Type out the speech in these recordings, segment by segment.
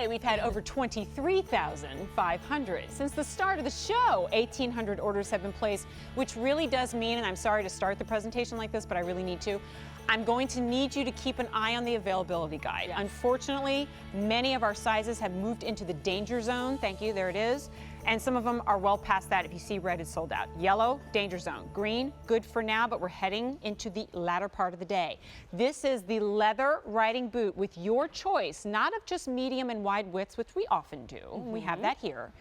today we've had over 23,500. Since the start of the show, 1,800 orders have been placed, which really does mean, and I'm sorry to start the presentation like this, but I really need to, I'm going to need you to keep an eye on the availability guide. Yes. Unfortunately, many of our sizes have moved into the danger zone. Thank you, there it is. And some of them are well past that. If you see red, is sold out. Yellow, danger zone. Green, good for now, but we're heading into the latter part of the day. This is the leather riding boot with your choice, not of just medium and wide widths, which we often do. We have that here.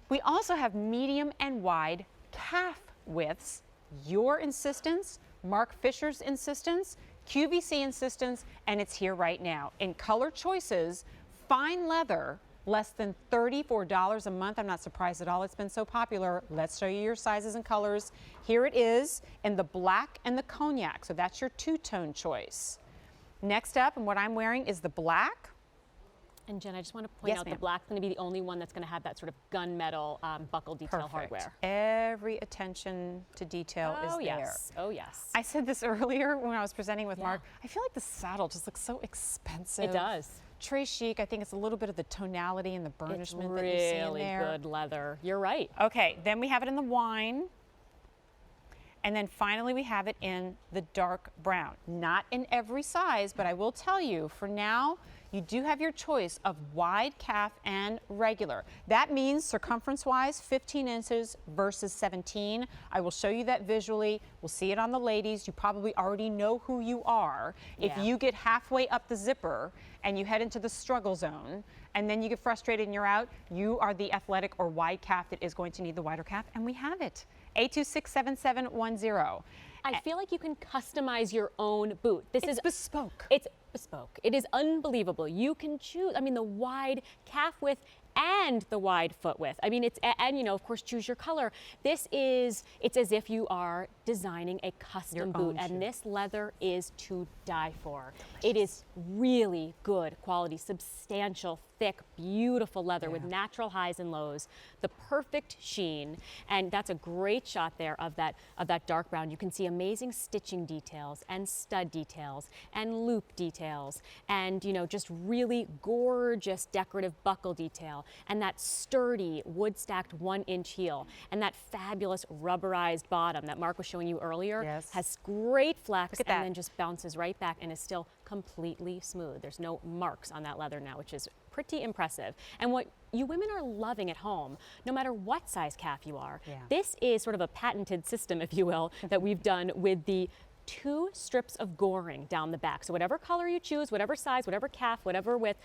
We also have medium and wide calf widths. Your insistence, Marc Fisher's insistence, QVC insistence, and it's here right now. In color choices, fine leather, less than $34 a month. I'm not surprised at all. It's been so popular. Let's show you your sizes and colors. Here it is in the black and the cognac. So that's your two-tone choice. Next up, and what I'm wearing is the black. And Jen, I just want to point out the black's going to be the only one that's going to have that sort of gunmetal buckle detail hardware. Every attention to detail is there. Oh yes. I said this earlier when I was presenting with Marc. I feel like the saddle just looks so expensive. It does. Très chic. I think it's a little bit of the tonality and the burnishment that you see in there. Really good leather. You're right. Okay, then we have it in the wine. And then finally we have it in the dark brown. Not in every size, but I will tell you, for now, you do have your choice of wide calf and regular. That means circumference-wise, 15 inches versus 17. I will show you that visually. We'll see it on the ladies. You probably already know who you are. If you get halfway up the zipper and you head into the struggle zone, and then you get frustrated and you're out, you are the athletic or wide calf that is going to need the wider calf, and we have it. 826-7710. I feel like you can customize your own boot. It's bespoke. It's bespoke. It is unbelievable. You can choose, I mean, the wide calf width and the wide foot width. I mean, and you know, of course, choose your color. It's as if you are designing a custom boot, and this leather is to die for. It is really good quality, substantial, thick, beautiful leather with natural highs and lows, the perfect sheen, and that's a great shot there of that dark brown. You can see amazing stitching details and stud details and loop details, and you know, just really gorgeous decorative buckle detail, and that sturdy wood stacked 1-inch heel, and that fabulous rubberized bottom that Marc was showing you earlier has great flex and then just bounces right back and is still completely smooth. There's no marks on that leather now, which is pretty impressive. And what you women are loving at home, no matter what size calf you are, this is sort of a patented system, if you will, that we've done with the 2 strips of goring down the back. So whatever color you choose, whatever size, whatever calf, whatever width,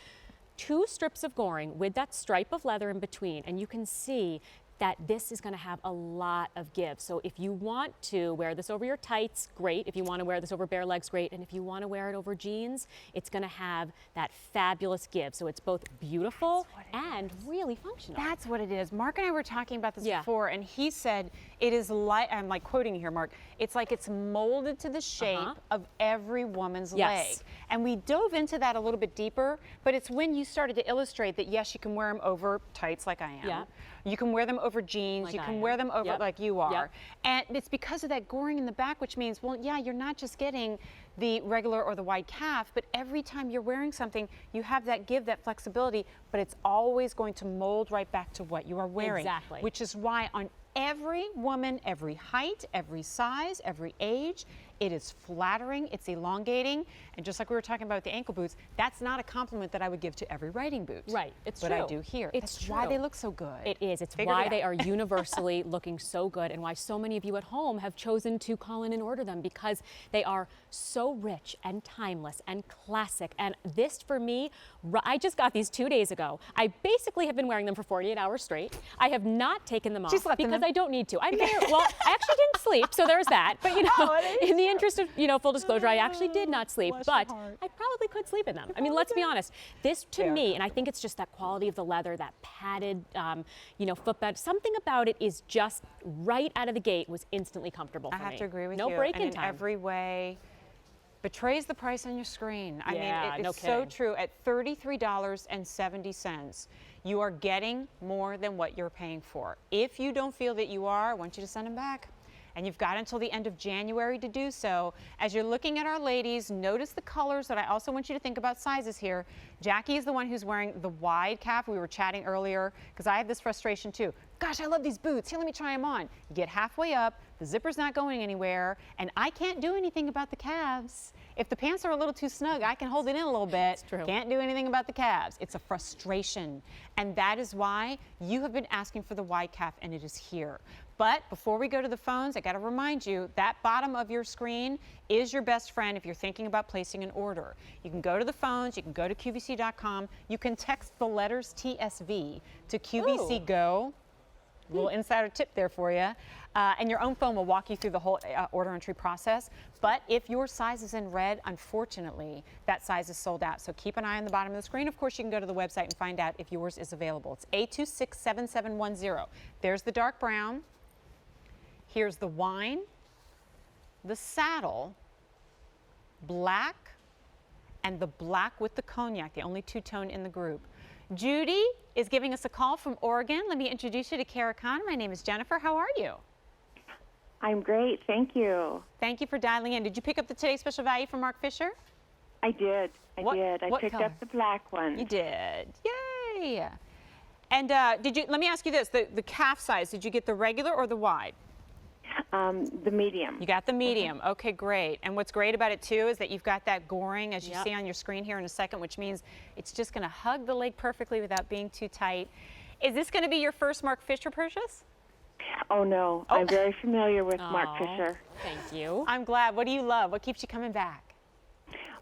2 strips of goring with that stripe of leather in between, and you can see that this is going to have a lot of give. So if you want to wear this over your tights, great. If you want to wear this over bare legs, great. And if you want to wear it over jeans, it's going to have that fabulous give. So it's both beautiful and really functional. That's what it is. Marc and I were talking about this before, and he said it is like, I'm like quoting here, Marc, it's like it's molded to the shape of every woman's leg. And we dove into that a little bit deeper, but it's when you started to illustrate that, yes, you can wear them over tights like I am. You can wear them over jeans, like you can wear them over like you are. And it's because of that goring in the back, which means, well, yeah, you're not just getting the regular or the wide calf, but every time you're wearing something, you have that give, that flexibility, but it's always going to mold right back to what you are wearing. Exactly. Which is why on every woman, every height, every size, every age, it is flattering, it's elongating, and just like we were talking about with the ankle boots, that's not a compliment that I would give to every riding boot. Right, it's true. But I do here. That's why they look so good. It is. It's why they are universally looking so good, and why so many of you at home have chosen to call in and order them, because they are so rich and timeless and classic. And this, for me, I just got these 2 days ago. I basically have been wearing them for 48 hours straight. I have not taken them off because I don't need to. I'm there. Well, I actually didn't sleep, so there's that. But you know, in the interest of, you know, full disclosure, I actually did not sleep, but I probably could sleep in them. I mean, let's be honest. This, to me, and I think it's just that quality of the leather, that padded, you know, footbed. Something about it is just right out of the gate was instantly comfortable for me. I have to agree with you. No break-in time. In every way. Betrays the price on your screen. I mean, it's kidding. so true. At $33.70, you are getting more than what you're paying for. If you don't feel that you are, I want you to send them back. and you've got until the end of January to do so. As you're looking at our ladies, notice the colors, but I also want you to think about sizes here. Jackie is the one who's wearing the wide calf. We were chatting earlier because I have this frustration too. Gosh, I love these boots. Here, let me try them on. You get halfway up, the zipper's not going anywhere, and I can't do anything about the calves. If the pants are a little too snug, I can hold it in a little bit. It's true. Can't do anything about the calves. It's a frustration. And that is why you have been asking for the wide calf, and it is here. But before we go to the phones, I got to remind you that bottom of your screen is your best friend if you're thinking about placing an order. You can go to the phones, you can go to QVC.com, you can text the letters TSV to QVC Go. Little insider tip there for you. And your own phone will walk you through the whole order entry process. But if your size is in red, unfortunately, that size is sold out. So keep an eye on the bottom of the screen. Of course, you can go to the website and find out if yours is available. It's 826-7710. There's the dark brown. Here's the wine, the saddle, black, and the black with the cognac, the only two-tone in the group. Judy is giving us a call from Oregon. Let me introduce you to Kara Khan. My name is Jennifer. How are you? I'm great, thank you. Thank you for dialing in. Did you pick up the Today's Special Value from Marc Fisher? I did. I What picked color? up the black one. You did. Yay! And did you? Let me ask you this: the calf size. Did you get the regular or the wide? The medium. You got the medium. Okay, great. And what's great about it too is that you've got that goring, as you see on your screen here in a second, which means it's just going to hug the leg perfectly without being too tight. Is this going to be your first Marc Fisher purchase? Oh no, I'm very familiar with Marc Fisher. Thank you. I'm glad. What do you love? What keeps you coming back?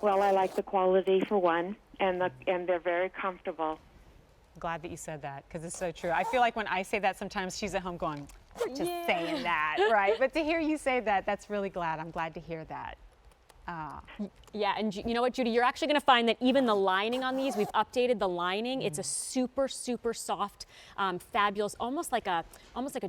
Well, I like the quality for one, and they're very comfortable. Glad that you said that because it's so true. I feel like when I say that sometimes she's at home going, "You're just saying that," right? But to hear you say that, that's really glad. I'm glad to hear that. Yeah, and you know what, Judy? You're actually going to find that even the lining on these, we've updated the lining. It's a super, super soft, fabulous, almost like a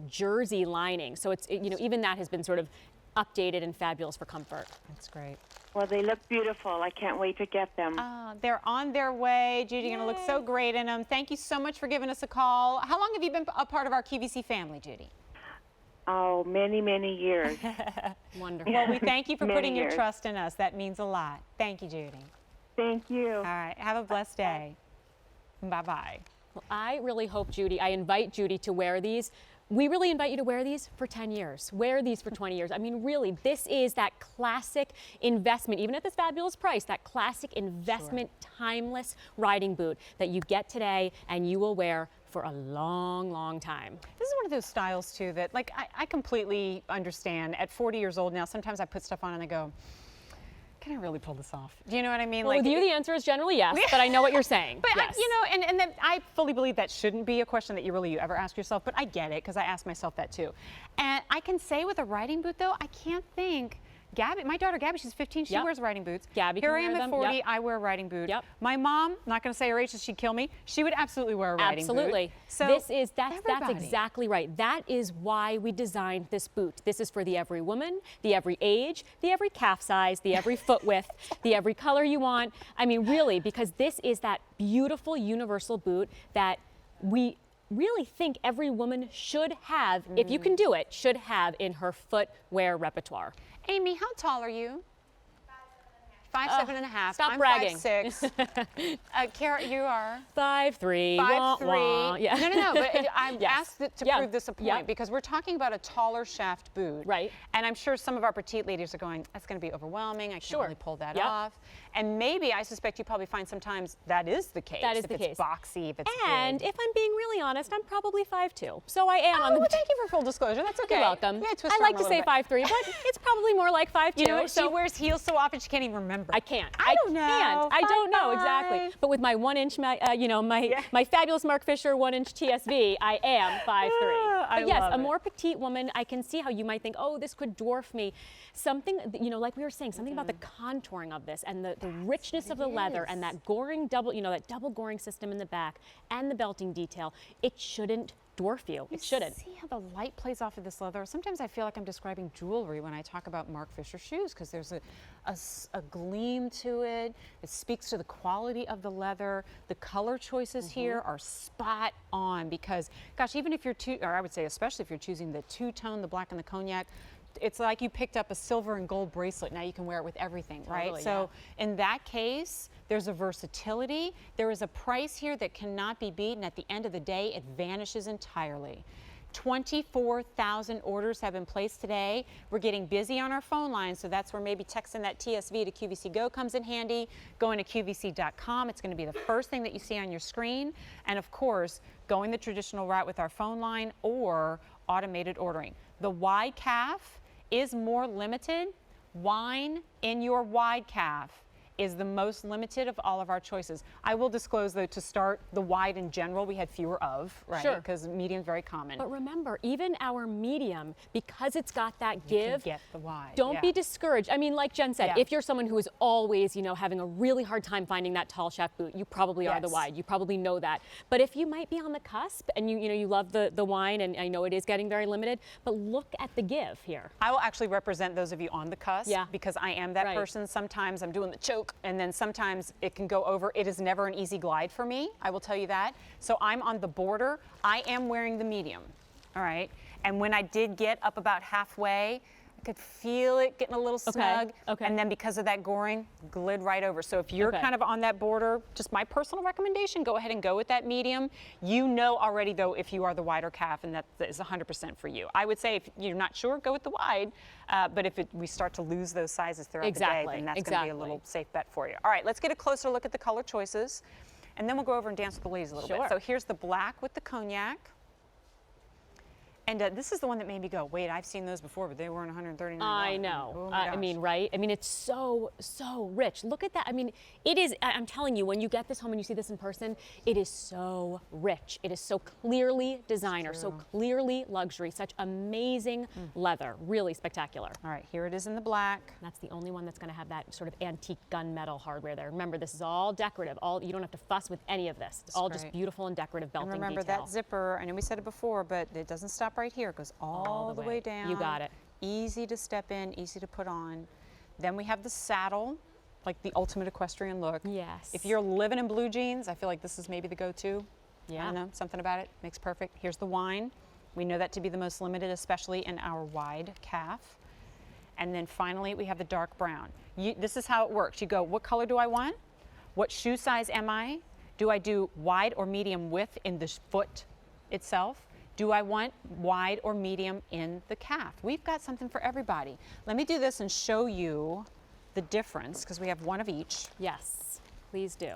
jersey lining. So it's even that has been sort of updated and fabulous for comfort. That's great. Well, they look beautiful. I can't wait to get them. They're on their way. Judy, you're going to look so great in them. Thank you so much for giving us a call. How long have you been a part of our QVC family, Judy? Oh, many, many years. Wonderful. Well, we thank you for Many putting your years. trust in us. That means a lot. Thank you, Judy. Thank you. All right. Have a blessed day. Bye-bye. Well, I really hope, Judy, I invite Judy to wear these. We really invite you to wear these for 10 years. Wear these for 20 years. I mean, really, this is that classic investment, even at this fabulous price, that classic investment, timeless riding boot that you get today and you will wear for a long, long time. This is one of those styles, too, that, like, I completely understand. At 40 years old now, sometimes I put stuff on and I go, can I really pull this off? Do you know what I mean? Well, with you, the answer is generally yes, but I know what you're saying. But yes. and then I fully believe that shouldn't be a question that you ever ask yourself, but I get it because I ask myself that too. And I can say with a riding boot though, I can't think. Gabby, my daughter Gabby, she's 15, she wears riding boots. Gabby Here I can am wear at them. 40, I wear a riding boot. Yep. My mom, not going to say her age, she'd kill me. She would absolutely wear a riding boot. Absolutely. So that's everybody. exactly right. That is why we designed this boot. This is for the every woman, the every age, the every calf size, the every foot width, the every color you want. I mean, really, because this is that beautiful universal boot that we really think every woman should have, if you can do it, should have in her footwear repertoire. Amy, how tall are you? 5'7.5". Stop I'm bragging. 5'6". Kara, you are? 5'3". 5'3". Yeah. No, but I'm Yes. asked to Yeah. prove this a point Yeah. because we're talking about a taller shaft boot. Right. And I'm sure some of our petite ladies are going, that's going to be overwhelming. I can't really pull that Yep. off. And maybe, I suspect you probably find sometimes that is the case. That is if the it's case. boxy, if it's And big. if I'm being really honest, I'm probably 5'2". So I am on Oh, the well, thank you for full disclosure. That's okay. You're welcome. Yeah, twist I her like arm to a say little bit. 5'3", but it's probably more like 5'2". You know, so she wears heels so often she can't even remember. I can't. I don't know. I don't know 5'5". exactly. But with my 1-inch, my fabulous Marc Fisher 1-inch TSV, I am 5'3". I But yes, love a it. more petite woman, I can see how you might think, oh, this could dwarf me. Something, like we were saying, something about the contouring of this and the richness of the leather and that goring that double goring system in the back and the belting detail. It shouldn't dwarf you. It shouldn't. See how the light plays off of this leather? Sometimes I feel like I'm describing jewelry when I talk about Marc Fisher shoes because there's a gleam to it. It speaks to the quality of the leather. The color choices here are spot on because, gosh, even if you're I would say especially if you're choosing the two-tone, the black and the cognac, it's like you picked up a silver and gold bracelet. Now you can wear it with everything, right? Totally, So in that case, there's a versatility. There is a price here that cannot be beaten. At the end of the day, it vanishes entirely. 24,000 orders have been placed today. We're getting busy on our phone lines, so that's where maybe texting that TSV to QVC Go comes in handy. Going to QVC.com, it's going to be the first thing that you see on your screen. And of course, going the traditional route with our phone line or automated ordering. The wide calf is more limited. Wine in your wide calf is the most limited of all of our choices. I will disclose, though, to start, the wide in general we had fewer of, right? Sure. Because medium is very common. But remember, even our medium, because it's got that You can give, get the wide. don't yeah. be discouraged. I mean, like Jen said, Yeah. if you're someone who is always, you know, having a really hard time finding that tall chef boot, you probably are the Yes. wide. You probably know that. But if you might be on the cusp and you love the wine, and I know it is getting very limited, but look at the give here. I will actually represent those of you on the cusp, Yeah. because I am that Right. person. Sometimes I'm doing the choke, and then sometimes it can go over. It is never an easy glide for me, I will tell you that. So I'm on the border. I am wearing the medium, all right? And when I did get up about halfway, I could feel it getting a little snug. okay. And then because of that goring, glid right over. So if you're kind of on that border, just my personal recommendation, go ahead and go with that medium. You know already, though, if you are the wider calf, and that is 100% for you. I would say if you're not sure, go with the wide. But if we start to lose those sizes throughout the day, then that's going to be a little safe bet for you. All right, let's get a closer look at the color choices, and then we'll go over and dance with the ladies a little bit. So here's the black with the cognac. And this is the one that made me go, wait, I've seen those before, but they weren't $139. I know. Oh my I gosh. mean, right? I mean, it's so rich. Look at that. I mean, it is, I'm telling you, when you get this home and you see this in person, it is so rich. It is so clearly designer, so clearly luxury, such amazing leather. Really spectacular. All right, here it is in the black. That's the only one that's going to have that sort of antique gunmetal hardware there. Remember, this is all decorative. You don't have to fuss with any of this. It's all just great. beautiful and decorative belting And remember detail. that zipper, I know we said it before, but it doesn't stop right here. It goes all the way down. You got it. Easy to step in, easy to put on. Then we have the saddle, like the ultimate equestrian look. Yes. If you're living in blue jeans, I feel like this is maybe the go-to. Yeah. I don't know, something about it makes perfect. Here's the wine. We know that to be the most limited, especially in our wide calf. And then finally, we have the dark brown. This is how it works. You go, what color do I want? What shoe size am I? Do I do wide or medium width in the foot itself? Do I want wide or medium in the calf? We've got something for everybody. Let me do this and show you the difference, because we have one of each. Yes, please do.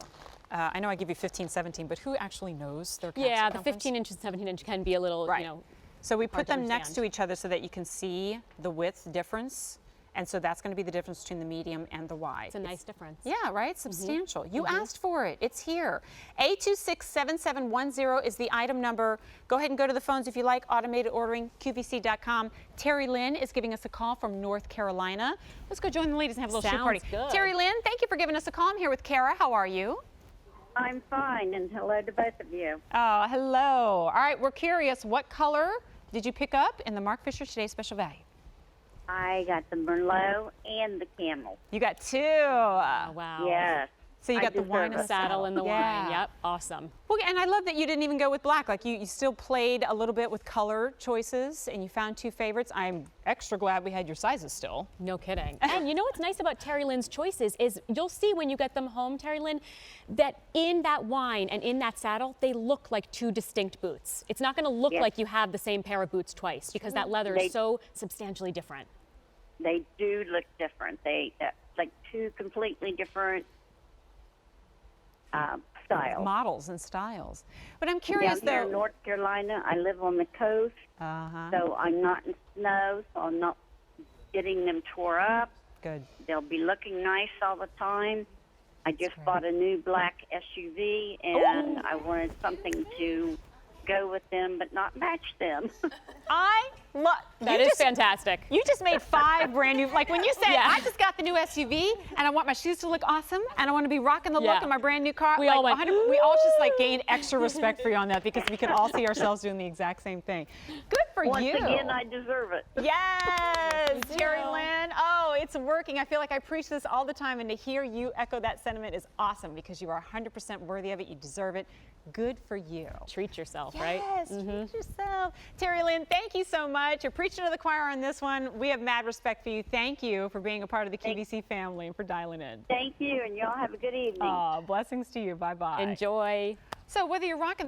I know I give you 15, 17, but who actually knows their calf Yeah, the circumference? 15 inch and 17 inch can be a little, Right. you know. So we hard put to them next understand. to each other so that you can see the width difference. And so that's going to be the difference between the medium and the wide. It's a nice difference. Yeah, right? Substantial. You asked for it. It's here. 826-7710 is the item number. Go ahead and go to the phones if you like. Automated ordering, QVC.com. Terry Lynn is giving us a call from North Carolina. Let's go join the ladies and have a little shoe party. Sounds good. Terry Lynn, thank you for giving us a call. I'm here with Kara. How are you? I'm fine, and hello to both of you. Oh, hello. All right, we're curious. What color did you pick up in the Marc Fisher Today Special Value? I got the Merlot and the Camel. You got two. Oh, wow. Yes. So you I got the wine deserve and it. Saddle and the Yeah. wine. Yep, awesome. Well, and I love that you didn't even go with black. Like you still played a little bit with color choices, and you found two favorites. I'm extra glad we had your sizes still. No kidding. And you know what's nice about Terry Lynn's choices is you'll see when you get them home, Terry Lynn, that in that wine and in that saddle, they look like two distinct boots. It's not going to look Yes. like you have the same pair of boots twice because that leather They- is so substantially different. They do look different. They like two completely different styles. Models and styles. But I'm curious Down here in though. North Carolina, I live on the coast, so I'm not in snow, so I'm not getting them tore up. Good. They'll be looking nice all the time. I just bought a new black SUV, and I wanted something to go with them but not match them. I love That is fantastic. You just made 5 brand new. Like when you said, Yeah. I just got the new SUV and I want my shoes to look awesome and I want to be rocking the Yeah. look in my brand new car. We like all went, 100 we all just like gained extra respect for you on that because we could all see ourselves doing the exact same thing. Good for Once you. again, I deserve it. Yes, You Terry do. Lynn. Oh, it's working. I feel like I preach this all the time, and to hear you echo that sentiment is awesome because you are 100% worthy of it. You deserve it. Good for you. Treat yourself, Yes, right? treat yourself. Terry Lynn, thank you so much. much. You're preaching to the choir on this one. We have mad respect for you. Thank you for being a part of the QVC family and for dialing in. Thank you, and y'all have a good evening. Blessings to you. Bye-bye. Enjoy. So whether you're rocking